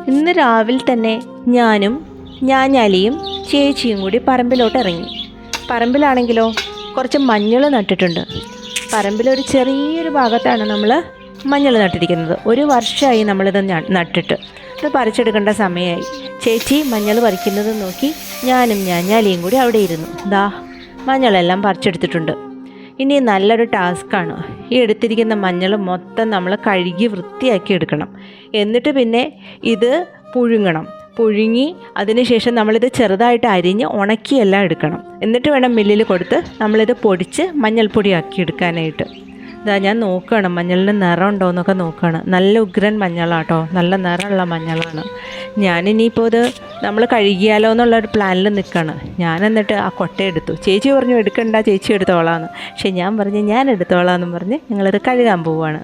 ഇന്ന് രാവിലെ തന്നെ ഞാനും ഞാഞ്ഞാലിയും ചേച്ചിയും കൂടി പറമ്പിലോട്ട് ഇറങ്ങി. പറമ്പിലാണെങ്കിലോ കുറച്ച് മഞ്ഞൾ നട്ടിട്ടുണ്ട്. പറമ്പിലൊരു ചെറിയൊരു ഭാഗത്താണ് നമ്മൾ മഞ്ഞൾ നട്ടിരിക്കുന്നത്. 1 വർഷമായി നമ്മളിത് നട്ടിട്ട്. ഇത് പറിച്ചെടുക്കേണ്ട സമയമായി. ചേച്ചി മഞ്ഞൾ പറിക്കുന്നത് നോക്കി ഞാനും ഞാഞ്ഞാലിയും കൂടി അവിടെ ഇരുന്നു. ദാ മഞ്ഞളെല്ലാം പറിച്ചെടുത്തിട്ടുണ്ട്. ഇനി നല്ലൊരു ടാസ്ക്കാണ്. ഈ എടുത്തിരിക്കുന്ന മഞ്ഞൾ മൊത്തം നമ്മൾ കഴുകി വൃത്തിയാക്കി എടുക്കണം. എന്നിട്ട് പിന്നെ ഇത് പുഴുങ്ങി അതിനുശേഷം നമ്മളിത് ചെറുതായിട്ട് അരിഞ്ഞ് ഉണക്കിയെല്ലാം എടുക്കണം. എന്നിട്ട് വേണം മില്ലിൽ കൊടുത്ത് നമ്മളിത് പൊടിച്ച് മഞ്ഞൾപ്പൊടിയാക്കി എടുക്കാനായിട്ട്. ഇതാ ഞാൻ നോക്കുകയാണ് മഞ്ഞളിന് നിറം ഉണ്ടോ എന്നൊക്കെ നോക്കുകയാണ്. നല്ല ഉഗ്രൻ മഞ്ഞളാട്ടോ, നല്ല നിറമുള്ള മഞ്ഞളാണ്. ഞാനിനിയിപ്പോൾ ഇത് നമ്മൾ കഴുകിയാലോ എന്നുള്ളൊരു പ്ലാനിൽ നിൽക്കുകയാണ്. ഞാൻ എന്നിട്ട് ആ കൊട്ട എടുത്തു. ചേച്ചി പറഞ്ഞു എടുക്കണ്ട, ചേച്ചി എടുത്തോളാമെന്ന്. പക്ഷേ ഞാൻ പറഞ്ഞു ഞാൻ എടുത്തോളാമെന്ന് പറഞ്ഞ് ഞങ്ങളിത് കഴുകാൻ പോവുകയാണ്.